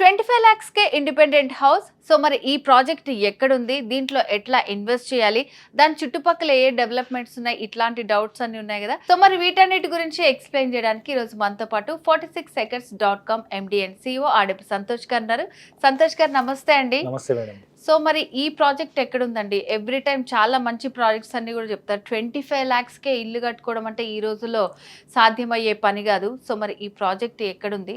25 lakhs కే independent house. So మరి ఈ project ఎక్కడుంది, దీంట్లో ఎట్లా ఇన్వెస్ట్ చేయాలి, దాని చుట్టుపక్కల ఏ డెవలప్మెంట్స్ ఉన్నాయి, ఇట్లాంటి డౌట్స్ అన్ని ఉన్నాయి కదా. సో మరి వీటన్నిటి గురించి ఎక్స్ప్లెయిన్ చేయడానికి ఈరోజు మనతో పాటు 46acres.com MD and CEO Adapu Santosh garu ఉన్నారు. సంతోష్ గారు నమస్తే అండి. నమస్తే మేడం. సో మరి ఈ ప్రాజెక్ట్ ఎక్కడుందండి? ఎవ్రీ టైం చాలా మంచి ప్రాజెక్ట్స్ అన్ని కూడా చెప్తారు. 25 lakhs కే ఇల్లు కట్టుకోవడం అంటే ఈ రోజుల్లో సాధ్యమయ్యే పని కాదు. సో మరి ఈ ప్రాజెక్ట్ ఎక్కడుంది,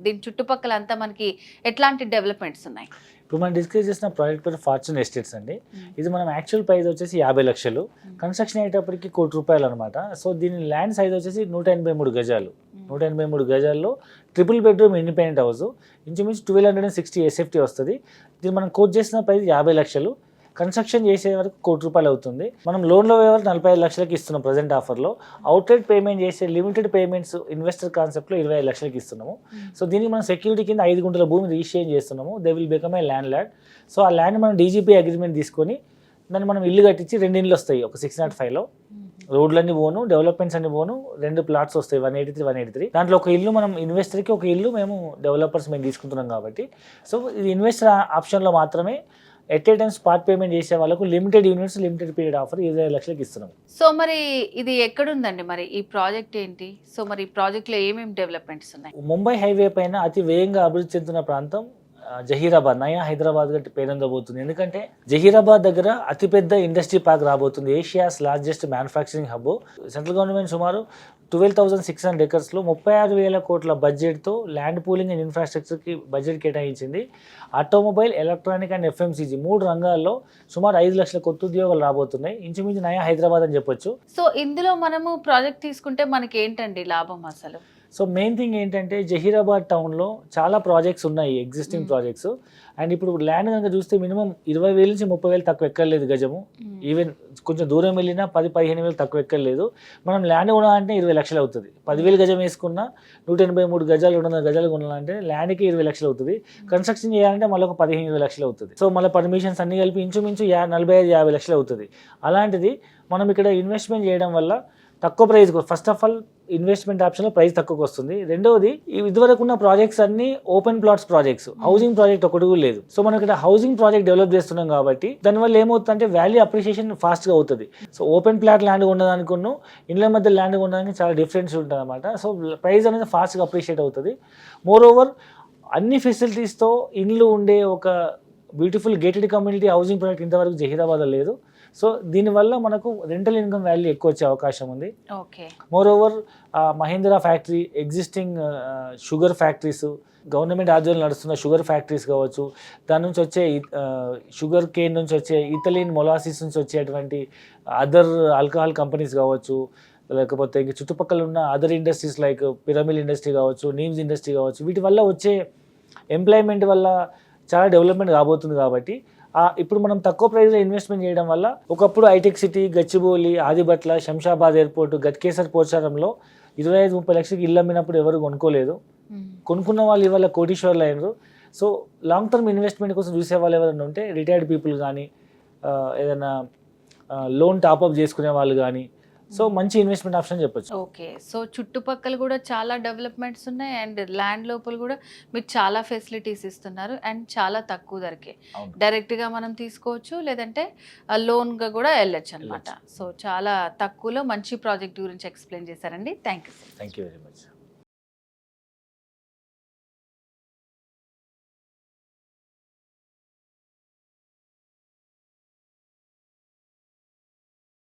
దీని చుట్టుపక్కల అంతా మనకి ఎట్లాంటి డెవలప్మెంట్స్ ఉన్నాయి? ఇప్పుడు మనం డిస్కస్ చేసిన ప్రాజెక్ట్ పేరు ఫార్చ్యూన్ ఎస్టేట్స్ అండి. ఇది మనం యాక్చువల్ ప్రైస్ వచ్చేసి 50 లక్షలు, కన్స్ట్రక్షన్ అయ్యేటప్పటికి ₹1,00,00,000 అనమాట. సో దీని ల్యాండ్ సైజ్ వచ్చేసి 183 గజాలు. 183 గజాల్లో ట్రిపుల్ బెడ్రూమ్ ఇండిపెండెంట్ హౌస్, ఇంచుమించు 1260 SFT వస్తుంది. దీన్ని మనం కోట్ చేసిన ప్రైస్ 50 లక్షలు, కన్స్ట్రక్షన్ చేసే వరకు ₹1,00,00,000 అవుతుంది. మనం లోన్లో వరకు 45 లక్షలకి ఇస్తున్నాం ప్రజెంట్ ఆఫర్లో. అవుట్లెట్ పేమెంట్ చేసే లిమిటెడ్ పేమెంట్స్ ఇన్వెస్టర్ కాన్సెప్ట్లో 25 లక్షలకి ఇస్తున్నాము. సో దీనికి మనం సెక్యూరిటీ కింద 5 గుంటల భూమి రిజిస్ట్రేషన్ చేస్తున్నాము. They will become a land lord. So ఆ ల్యాండ్ మనం DGP అగ్రిమెంట్ తీసుకొని దాన్ని మనం ఇల్లు కట్టించి 2 ఇండ్లు వస్తాయి. ఒక 605లో రోడ్లన్నీ పోను, డెవలప్మెంట్స్ అన్ని పోను, 2 ప్లాట్స్ వస్తాయి, 183, 183. దాంట్లో ఒక ఇల్లు మనం ఇన్వెస్టర్కి, ఒక ఇల్లు మేము డెవలపర్స్ మేము తీసుకుంటున్నాం కాబట్టి. సో ఇది ఇన్వెస్టర్ ఆప్షన్లో మాత్రమే at a time spot payment చేసే వాళ్ళకు limited units, limited period offer 25 లక్షలకి ఇస్తున్నాం. సో మరి ఇది ఎక్కడుందండి? మరి ఈ ప్రాజెక్ట్ ఏంటి? సో మరి ఈ ప్రాజెక్ట్లో ఏమేమి డెవలప్మెంట్స్ ఉన్నాయి? ముంబై హైవే పైన అతి వేగంగా అభివృద్ధి చెందుతున్న ప్రాంతం జహీరాబాద్, నయా హైదరాబాద్ గట్టి పేరుందబోతుంది. ఎందుకంటే జహీరాబాద్ దగ్గర అతిపెద్ద ఇండస్ట్రీ పార్క్ రాబోతుంది, Asia's largest manufacturing hub. Central government సుమారు 12,600 acresలో 36,000 కోట్ల బడ్జెట్తో ల్యాండ్ పూలింగ్ అండ్ ఇన్ఫ్రాస్ట్రక్చర్కి బడ్జెట్ కేటాయించింది. ఆటోమొబైల్, ఎలక్ట్రానిక్ అండ్ FMCG 3 రంగాల్లో సుమారు 5 లక్షల కొత్త ఉద్యోగాలు రాబోతున్నాయి. ఇంచుమించు నయా హైదరాబాద్ అని చెప్పొచ్చు. సో ఇందులో మనము ప్రాజెక్ట్ తీసుకుంటే మనకి ఏంటండి లాభం అసలు? సో మెయిన్ థింగ్ ఏంటంటే జహీరాబాద్ టౌన్లో చాలా ప్రాజెక్ట్స్ ఉన్నాయి, ఎగ్జిస్టింగ్ ప్రాజెక్ట్స్. అండ్ ఇప్పుడు ల్యాండ్ కనుక చూస్తే మినిమం 20,000 నుంచి 30,000 తక్కువ ఎక్కర్లేదు గజము. ఈవెన్ కొంచెం దూరం వెళ్ళినా 10-15,000 తక్కువ ఎక్కర్లేదు. మనం ల్యాండ్ కొనాలంటే 20 లక్షలు అవుతుంది. 10,000 గజం వేసుకున్నా 183 గజాలు, 200 గజాలు కొనాలంటే ల్యాండ్కి 20 లక్షలు అవుతుంది. కన్స్ట్రక్షన్ చేయాలంటే మళ్ళీ ఒక 15-20 లక్షలు అవుతుంది. సో మళ్ళీ పర్మిషన్స్ అన్ని కలిపి ఇంచుమించు 45-50 లక్షలు అవుతుంది. అలాంటిది మనం ఇక్కడ ఇన్వెస్ట్మెంట్ చేయడం వల్ల తక్కువ price, first of all investment ఆప్షన్లో ప్రైస్ తక్కువకి వస్తుంది. రెండవది, ఇదివరకు ఉన్న ప్రాజెక్ట్స్ అన్ని open plots projects, housing project ఒకటి కూడా లేదు. సో మనం ఇక్కడ హౌసింగ్ ప్రాజెక్ట్ డెవలప్ చేస్తున్నాం కాబట్టి దానివల్ల ఏమవుతుందంటే వాల్యూ అప్రిషియేషన్ ఫాస్ట్గా అవుతుంది. సో ఓపెన్ ప్లాట్ ల్యాండ్ ఉన్నదానికున్న ఇండ్ల మధ్య ల్యాండ్ ఉన్నదానికి చాలా డిఫరెన్స్ ఉంటుంది అనమాట. సో ప్రైస్ అనేది ఫాస్ట్గా అప్రిషియేట్ అవుతుంది. మోర్ ఓవర్ అన్ని ఫెసిలిటీస్తో ఇండ్లు ఉండే ఒక beautiful gated community housing project ఇంతవరకు జహీరాబాద్లో లేదు. సో దీనివల్ల మనకు రెంటల్ ఇన్కమ్ వాల్యూ ఎక్కువ వచ్చే అవకాశం ఉంది. More over Mahindra factory, existing sugar factories, government ఆధ్వర్యంలో నడుస్తున్న షుగర్ ఫ్యాక్టరీస్ కావచ్చు, దాని నుంచి వచ్చే షుగర్ కేన్ నుంచి వచ్చే ఇథలిన్ మొలాసిస్ నుంచి వచ్చేటువంటి అదర్ ఆల్కహాల్ కంపెనీస్ కావచ్చు, లేకపోతే ఇంక చుట్టుపక్కల ఉన్న other industries like Piramal industry కావచ్చు, నీమ్స్ ఇండస్ట్రీ కావచ్చు, వీటి వల్ల వచ్చే ఎంప్లాయ్మెంట్ వల్ల చాలా డెవలప్మెంట్ కాబోతుంది. కాబట్టి ఇప్పుడు మనం తక్కువ ప్రైస్లో ఇన్వెస్ట్మెంట్ చేయడం వల్ల ఒకప్పుడు హైటెక్ సిటీ, గచ్చిబౌలి, ఆదిబట్ల, శంషాబాద్ ఎయిర్పోర్ట్, గట్కేసర్ పోచారంలో 25-30 లక్షలకి ఇల్లు అమ్మినప్పుడు ఎవరు కొనుక్కోలేదు. కొనుక్కున్న వాళ్ళు ఇవాళ కోటీశ్వర్లు అయినారు. సో లాంగ్ టర్మ్ ఇన్వెస్ట్మెంట్ కోసం చూసే వాళ్ళు ఎవరైనా ఉంటే రిటైర్డ్ పీపుల్ కానీ, ఏదైనా లోన్ టాప్అప్ చేసుకునే వాళ్ళు కానీ, సో మంచి ఇన్వెస్ట్మెంట్ ఆప్షన్ చెప్పొచ్చు. ఓకే. సో చుట్టుపక్కల కూడా చాలా డెవలప్మెంట్స్ ఉన్నాయి అండ్ ల్యాండ్ లోపల కూడా మీరు చాలా ఫెసిలిటీస్ ఇస్తున్నారు అండ్ చాలా తక్కువ ధరకే డైరెక్ట్గా మనం తీసుకోవచ్చు, లేదంటే లోన్గా కూడా వెళ్ళొచ్చు అనమాట. సో చాలా తక్కువలో మంచి ప్రాజెక్ట్ గురించి ఎక్స్ప్లెయిన్ చేశారండి. Thank you very much.